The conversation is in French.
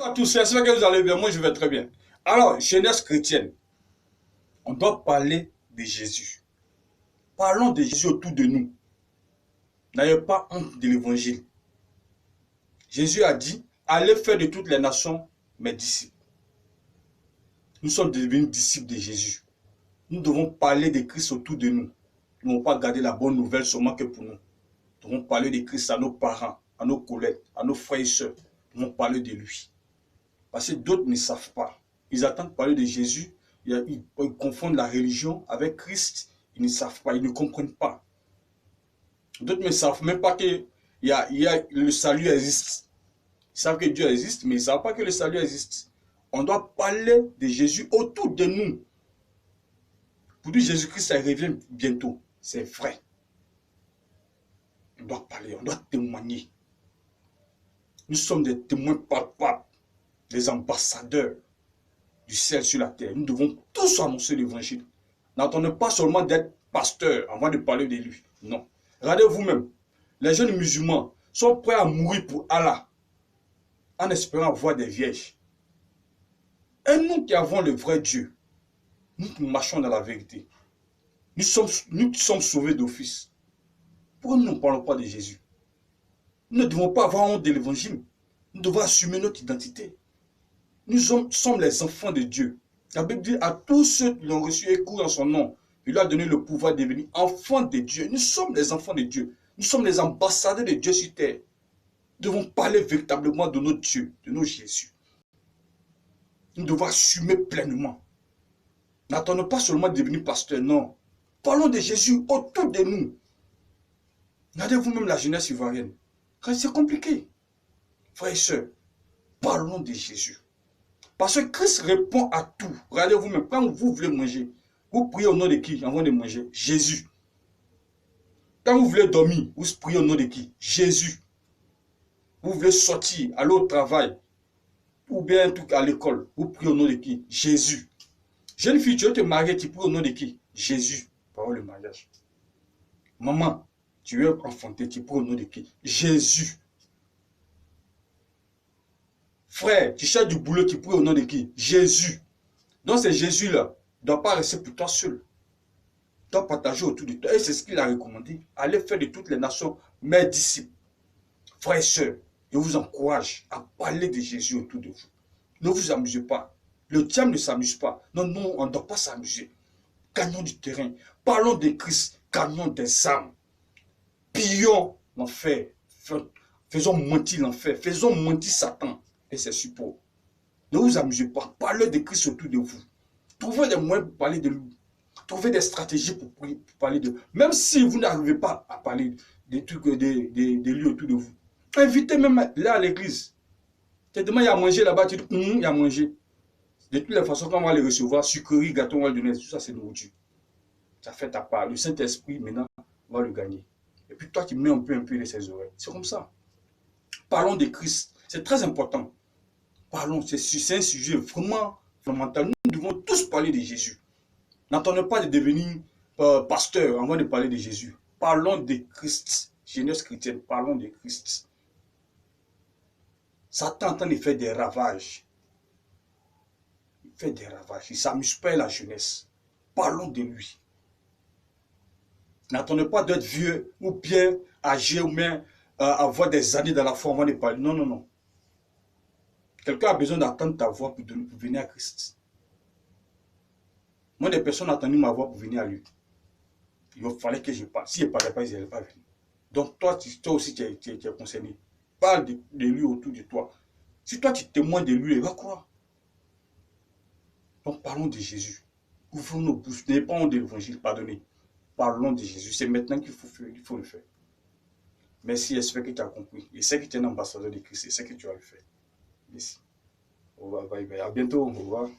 à tous, j'espère que vous allez bien. Moi, je vais très bien. Alors, jeunesse chrétienne, on doit parler de Jésus. Parlons de Jésus autour de nous. N'ayez pas honte de l'évangile. Jésus a dit, allez faire de toutes les nations mes disciples. Nous sommes devenus disciples de Jésus. Nous devons parler de Christ autour de nous. Nous ne devons pas garder la bonne nouvelle seulement que pour nous. Nous devons parler de Christ à nos parents, à nos collègues, à nos frères et sœurs. Nous devons parler de lui. Parce que d'autres ne savent pas. Ils attendent parler de Jésus. Ils confondent la religion avec Christ. Ils ne savent pas, ils ne comprennent pas. D'autres ne savent même pas que le salut existe. Ils savent que Dieu existe, mais ils ne savent pas que le salut existe. On doit parler de Jésus autour de nous. Pour dire Jésus-Christ, ça revient bientôt. C'est vrai. On doit parler, on doit témoigner. Nous sommes des témoins palpables, des ambassadeurs du ciel sur la terre. Nous devons tous annoncer l'évangile. N'attendez pas seulement d'être pasteur avant de parler de lui. Non. Regardez vous-même. Les jeunes musulmans sont prêts à mourir pour Allah en espérant voir des vierges. Et nous qui avons le vrai Dieu, nous marchons dans la vérité. Nous sommes sauvés d'office. Pourquoi nous ne parlons pas de Jésus? Nous ne devons pas avoir honte de l'évangile. Nous devons assumer notre identité. Nous sommes les enfants de Dieu. La Bible dit à tous ceux qui l'ont reçu et courent en son nom, il leur a donné le pouvoir de devenir enfants de Dieu. Nous sommes les enfants de Dieu. Nous sommes les ambassadeurs de Dieu sur terre. Nous devons parler véritablement de notre Dieu, de notre Jésus. Nous devons assumer pleinement. N'attendons pas seulement de devenir pasteur, non. Parlons de Jésus autour de nous. Regardez vous-même la jeunesse ivoirienne. C'est compliqué. Frères et sœurs, parlons de Jésus. Parce que Christ répond à tout. Regardez vous-même, quand vous voulez manger, vous priez au nom de qui avant de manger? Jésus. Quand vous voulez dormir, vous priez au nom de qui? Jésus. Vous voulez sortir, aller au travail, ou bien un truc à l'école, vous priez au nom de qui? Jésus. Jeune fille, tu veux te marier, tu pries au nom de qui? Jésus. Parole le mariage. Maman, tu veux enfanter, tu pries au nom de qui? Jésus. Frère, tu cherches du boulot, tu pries au nom de qui? Jésus. Donc c'est Jésus-là. Il ne doit pas rester pour toi seul. Il doit partager autour de toi. Et c'est ce qu'il a recommandé. Allez faire de toutes les nations mes disciples. Frères et sœurs, je vous encourage à parler de Jésus autour de vous. Ne vous amusez pas. Le diable ne s'amuse pas. Non, non, on ne doit pas s'amuser. Gagnons du terrain. Parlons de Christ. Gagnons des âmes. Pillons l'enfer. Faisons mentir l'enfer. Faisons mentir Satan et ses supports. Ne vous amusez pas. Parlez de Christ autour de vous. Trouvez des moyens pour parler de lui. Trouvez des stratégies pour parler de lui. Même si vous n'arrivez pas à parler des trucs de lui autour de vous. Invitez même là à l'église. Tu te demandes, il y a à manger là-bas. Tu dis, il y a à manger. De toutes les façons, quand on va les recevoir, sucreries, gâteaux, on va le donner. Tout ça, c'est nourriture. Ça fait ta part. Le Saint-Esprit, maintenant, va le gagner. Et puis toi, tu mets un peu de ses oreilles. C'est comme ça. Parlons de Christ. C'est très important. Parlons. C'est un sujet vraiment fondamental. Nous devons tous parler de Jésus. N'attendez pas de devenir pasteur avant de parler de Jésus. Parlons de Christ. Jeunesse chrétienne, parlons de Christ. Satan est en train de faire des ravages. Il fait des ravages. Il ne s'amuse pas à la jeunesse. Parlons de lui. N'attendez pas d'être vieux ou bien âgé ou bien avoir des années dans la foi avant de parler. Non, non, non. Quelqu'un a besoin d'attendre ta voix pour venir à Christ. Moi, des personnes ont attendu ma voix pour venir à lui. Il fallait que je parle. Si je ne parlais pas, ils n'allaient pas venir. Donc, toi aussi, tu es concerné. Parle de lui autour de toi. Si toi, tu témoignes de lui, il va croire. Donc, parlons de Jésus. Ouvrons nos bouches. N'ayez pas honte de l'évangile, pardonnez. Parlons de Jésus. C'est maintenant qu'il faut le faire. Merci, j'espère que tu as compris. Je sais que tu es un ambassadeur de Christ. Je sais que tu vas le faire. Merci. Au revoir, bye bye. À bientôt. Au revoir.